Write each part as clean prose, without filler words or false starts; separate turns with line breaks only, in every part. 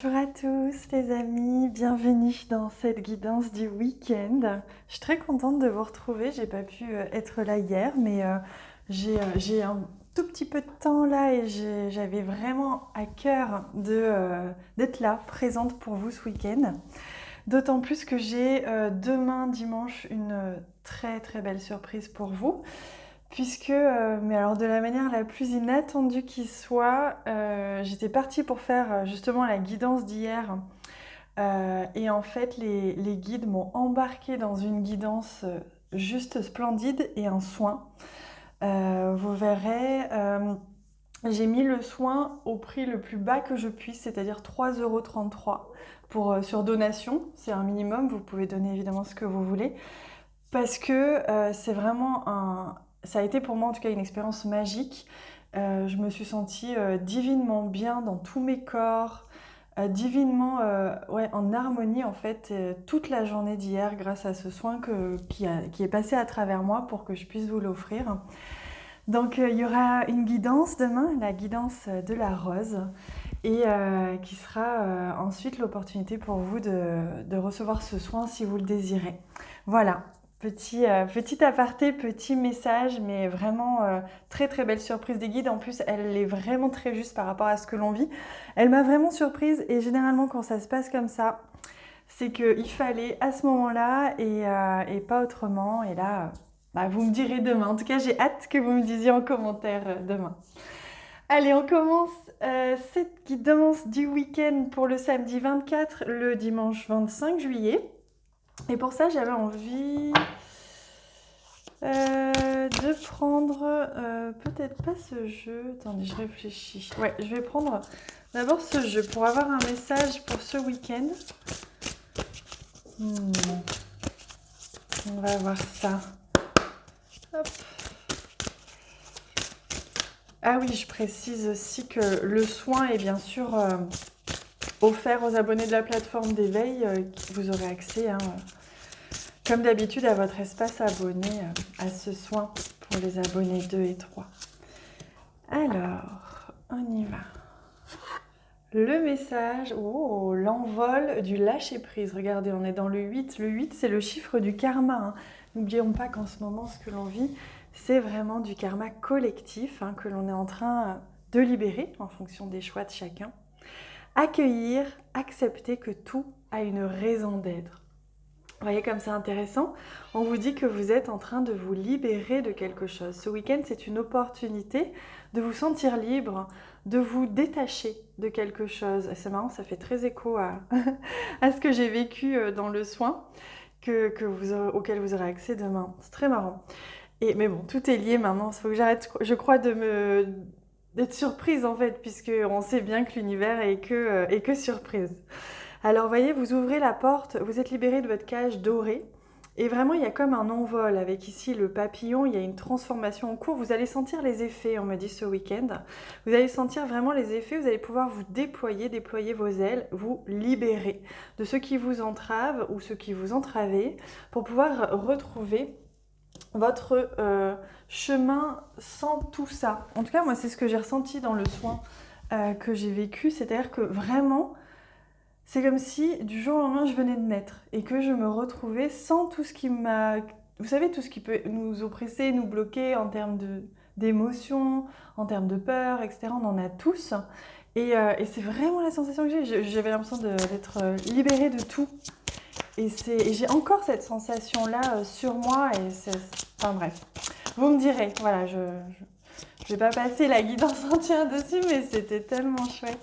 Bonjour à tous les amis, bienvenue dans cette guidance du week-end. Je suis très contente de vous retrouver, j'ai pas pu être là hier, mais j'ai un tout petit peu de temps là et j'avais vraiment à cœur d'être là, présente pour vous ce week-end. D'autant plus que j'ai demain dimanche une très très belle surprise pour vous. Puisque, mais alors de la manière la plus inattendue qui soit, j'étais partie pour faire justement la guidance d'hier. Et en fait, les guides m'ont embarquée dans une guidance juste splendide et un soin. Vous verrez, j'ai mis le soin au prix le plus bas que je puisse, c'est-à-dire 3,33 € sur donation. C'est un minimum, vous pouvez donner évidemment ce que vous voulez. Parce que c'est vraiment ça a été pour moi en tout cas une expérience magique. Je me suis sentie divinement bien dans tous mes corps, divinement ouais, en harmonie en fait toute la journée d'hier grâce à ce soin qui est passé à travers moi pour que je puisse vous l'offrir. Donc il y aura une guidance demain, la guidance de la rose, et qui sera ensuite l'opportunité pour vous de recevoir ce soin si vous le désirez. Voilà, petit aparté, petit message, mais vraiment très très belle surprise des guides. En plus, elle est vraiment très juste par rapport à ce que l'on vit. Elle m'a vraiment surprise et généralement quand ça se passe comme ça, c'est qu'il fallait à ce moment-là et pas autrement. Et là, bah, vous me direz demain. En tout cas, j'ai hâte que vous me disiez en commentaire demain. Allez, on commence cette guidance du week-end pour le samedi 24, le dimanche 25 juillet. Et pour ça, j'avais envie de prendre peut-être pas ce jeu. Attendez, je réfléchis. Ouais, je vais prendre d'abord ce jeu pour avoir un message pour ce week-end. On va voir ça. Hop. Ah oui, je précise aussi que le soin est bien sûr offert aux abonnés de la plateforme d'éveil. Vous aurez accès, hein, comme d'habitude, à votre espace abonné à ce soin pour les abonnés 2 et 3. Alors, on y va. Le message, oh, l'envol du lâcher-prise. Regardez, on est dans le 8. Le 8, c'est le chiffre du karma, hein. N'oublions pas qu'en ce moment, ce que l'on vit, c'est vraiment du karma collectif, hein, que l'on est en train de libérer en fonction des choix de chacun. Accueillir, accepter que tout a une raison d'être. Vous voyez comme c'est intéressant? On vous dit que vous êtes en train de vous libérer de quelque chose. Ce week-end, c'est une opportunité de vous sentir libre, de vous détacher de quelque chose. C'est marrant, ça fait très écho à, à ce que j'ai vécu dans le soin auquel vous aurez accès demain. C'est très marrant. Mais bon, tout est lié maintenant. Il faut que j'arrête, je crois, d'être surprise en fait, puisqu'on sait bien que l'univers est que surprise. Alors, voyez, vous ouvrez la porte, vous êtes libéré de votre cage dorée. Et vraiment, il y a comme un envol avec ici le papillon, il y a une transformation en cours. Vous allez sentir les effets, on me dit ce week-end. Vous allez sentir vraiment les effets, vous allez pouvoir vous déployer vos ailes, vous libérer de ceux qui vous entravent ou ceux qui vous entravaient pour pouvoir retrouver votre chemin sans tout ça. En tout cas, moi, c'est ce que j'ai ressenti dans le soin que j'ai vécu, c'est-à-dire que vraiment, c'est comme si du jour au lendemain je venais de naître et que je me retrouvais sans tout ce qui m'a... Vous savez, tout ce qui peut nous oppresser, nous bloquer en termes d'émotions, en termes de peur, etc. On en a tous. Et c'est vraiment la sensation que j'ai. J'avais l'impression d'être libérée de tout. Et j'ai encore cette sensation-là sur moi. Enfin bref, vous me direz. Voilà, je vais pas passer la guidance entière dessus, mais c'était tellement chouette.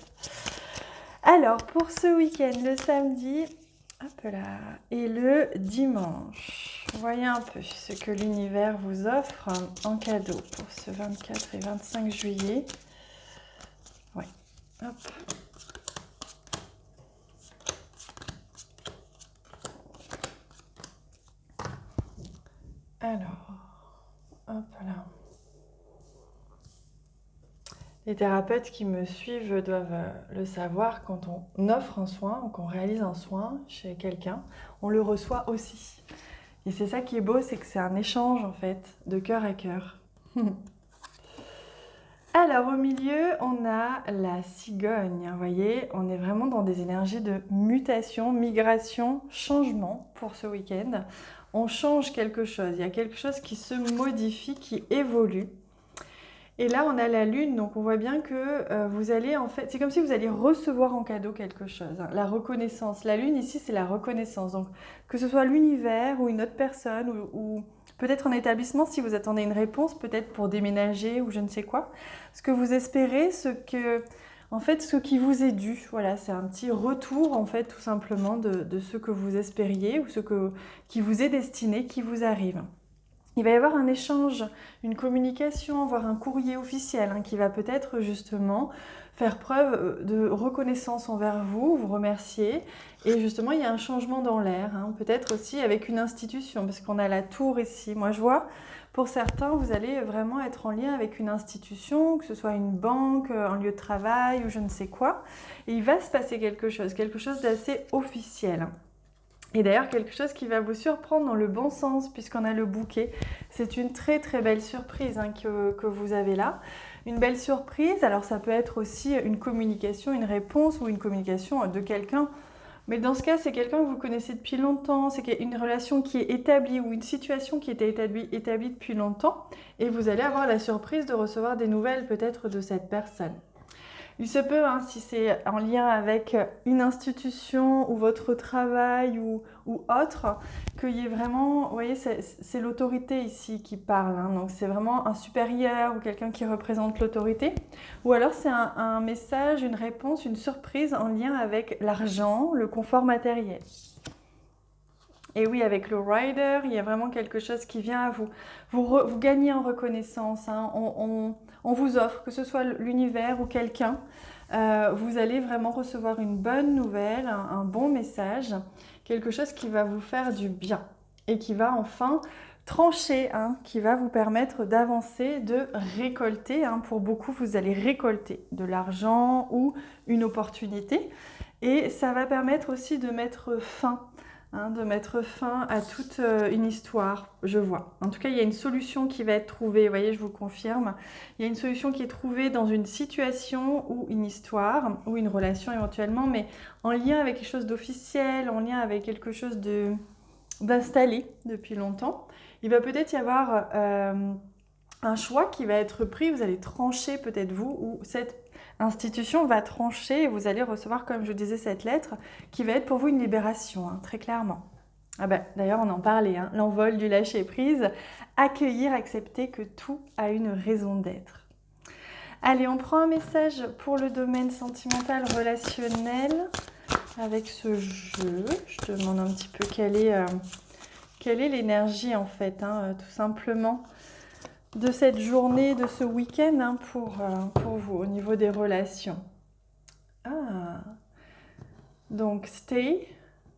Alors, pour ce week-end, le samedi, hop là, et le dimanche, voyez un peu ce que l'univers vous offre en cadeau pour ce 24 et 25 juillet. Ouais, hop. Alors, hop là. Les thérapeutes qui me suivent doivent le savoir, quand on offre un soin ou qu'on réalise un soin chez quelqu'un, on le reçoit aussi. Et c'est ça qui est beau, c'est que c'est un échange en fait, de cœur à cœur. Alors au milieu, on a la cigogne, vous voyez, on est vraiment dans des énergies de mutation, migration, changement pour ce week-end. On change quelque chose, il y a quelque chose qui se modifie, qui évolue. Et là, on a la lune, donc on voit bien que vous allez en fait, c'est comme si vous alliez recevoir en cadeau quelque chose, hein. La reconnaissance. La lune ici, c'est la reconnaissance. Donc que ce soit l'univers ou une autre personne ou peut-être un établissement, si vous attendez une réponse, peut-être pour déménager ou je ne sais quoi. Ce que vous espérez, en fait, ce qui vous est dû. Voilà, c'est un petit retour en fait, tout simplement de ce que vous espériez ou qui vous est destiné, qui vous arrive. Il va y avoir un échange, une communication, voire un courrier officiel hein, qui va peut-être justement faire preuve de reconnaissance envers vous, vous remercier. Et justement, il y a un changement dans l'air, hein, peut-être aussi avec une institution, parce qu'on a la tour ici. Moi, je vois, pour certains, vous allez vraiment être en lien avec une institution, que ce soit une banque, un lieu de travail ou je ne sais quoi. Et il va se passer quelque chose d'assez officiel. Et d'ailleurs, quelque chose qui va vous surprendre dans le bon sens, puisqu'on a le bouquet. C'est une très très belle surprise hein, que vous avez là. Une belle surprise, alors ça peut être aussi une communication, une réponse ou une communication de quelqu'un. Mais dans ce cas, c'est quelqu'un que vous connaissez depuis longtemps, c'est une relation qui est établie ou une situation qui était établie depuis longtemps. Et vous allez avoir la surprise de recevoir des nouvelles peut-être de cette personne. Il se peut, hein, si c'est en lien avec une institution ou votre travail ou autre, qu'il y ait vraiment, vous voyez, c'est l'autorité ici qui parle, hein, donc c'est vraiment un supérieur ou quelqu'un qui représente l'autorité. Ou alors c'est un message, une réponse, une surprise en lien avec l'argent, le confort matériel. Et oui, avec le rider, il y a vraiment quelque chose qui vient à vous. Vous gagnez en reconnaissance, hein. On vous offre, que ce soit l'univers ou quelqu'un, vous allez vraiment recevoir une bonne nouvelle, un bon message, quelque chose qui va vous faire du bien et qui va enfin trancher, hein, qui va vous permettre d'avancer, de récolter. Hein. Pour beaucoup, vous allez récolter de l'argent ou une opportunité. Et ça va permettre aussi de mettre fin à toute une histoire, je vois. En tout cas, il y a une solution qui va être trouvée, vous voyez, je vous confirme. Il y a une solution qui est trouvée dans une situation ou une histoire, ou une relation éventuellement, mais en lien avec quelque chose d'officiel, en lien avec quelque chose d'installé depuis longtemps. Il va peut-être y avoir un choix qui va être pris, vous allez trancher peut-être vous, ou cette institution va trancher et vous allez recevoir, comme je disais, cette lettre qui va être pour vous une libération, hein, très clairement. Ah ben, d'ailleurs, on en parlait, hein, l'envol du lâcher-prise, accueillir, accepter que tout a une raison d'être. Allez, on prend un message pour le domaine sentimental, relationnel, avec ce jeu. Je demande un petit peu quelle est l'énergie, en fait, hein, tout simplement, de cette journée, de ce week-end hein, pour vous au niveau des relations. Ah, donc stay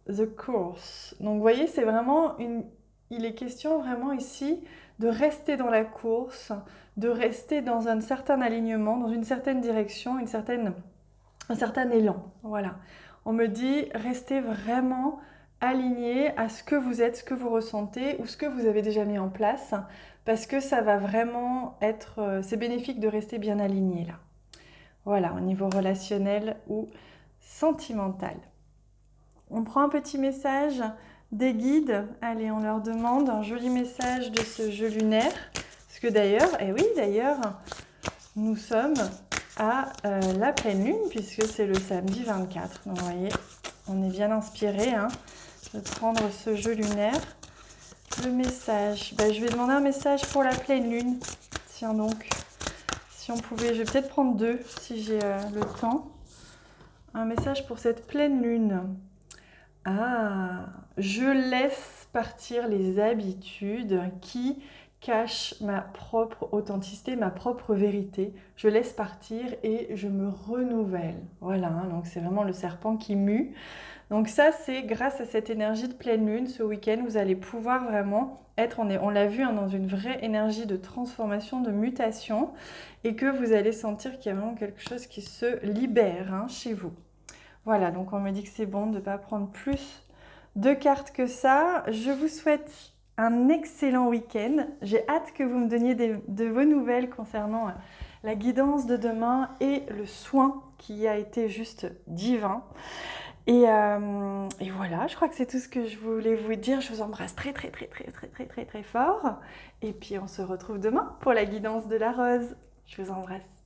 the course. Donc vous voyez, c'est vraiment il est question vraiment ici de rester dans la course, de rester dans un certain alignement, dans une certaine direction, un certain élan. Voilà. On me dit restez vraiment aligné à ce que vous êtes, ce que vous ressentez ou ce que vous avez déjà mis en place parce que ça va vraiment être, c'est bénéfique de rester bien aligné là. Voilà, au niveau relationnel ou sentimental. On prend un petit message des guides. Allez, on leur demande un joli message de ce jeu lunaire. Parce que d'ailleurs, nous sommes à la pleine lune puisque c'est le samedi 24. Donc vous voyez, on est bien inspiré hein, de prendre ce jeu lunaire. Le message, je vais demander un message pour la pleine lune. Tiens donc, si on pouvait, je vais peut-être prendre deux si j'ai le temps. Un message pour cette pleine lune. Ah, je laisse partir les habitudes qui cachent ma propre authenticité, ma propre vérité. Je laisse partir et je me renouvelle. Voilà, hein, donc c'est vraiment le serpent qui mue. Donc ça, c'est grâce à cette énergie de pleine lune, ce week-end, vous allez pouvoir vraiment être, on l'a vu, hein, dans une vraie énergie de transformation, de mutation, et que vous allez sentir qu'il y a vraiment quelque chose qui se libère hein, chez vous. Voilà, donc on me dit que c'est bon de ne pas prendre plus de cartes que ça. Je vous souhaite un excellent week-end. J'ai hâte que vous me donniez de vos nouvelles concernant la guidance de demain et le soin qui a été juste divin. Et voilà, je crois que c'est tout ce que je voulais vous dire. Je vous embrasse très très très très très très très très fort. Et puis on se retrouve demain pour la guidance de la rose. Je vous embrasse.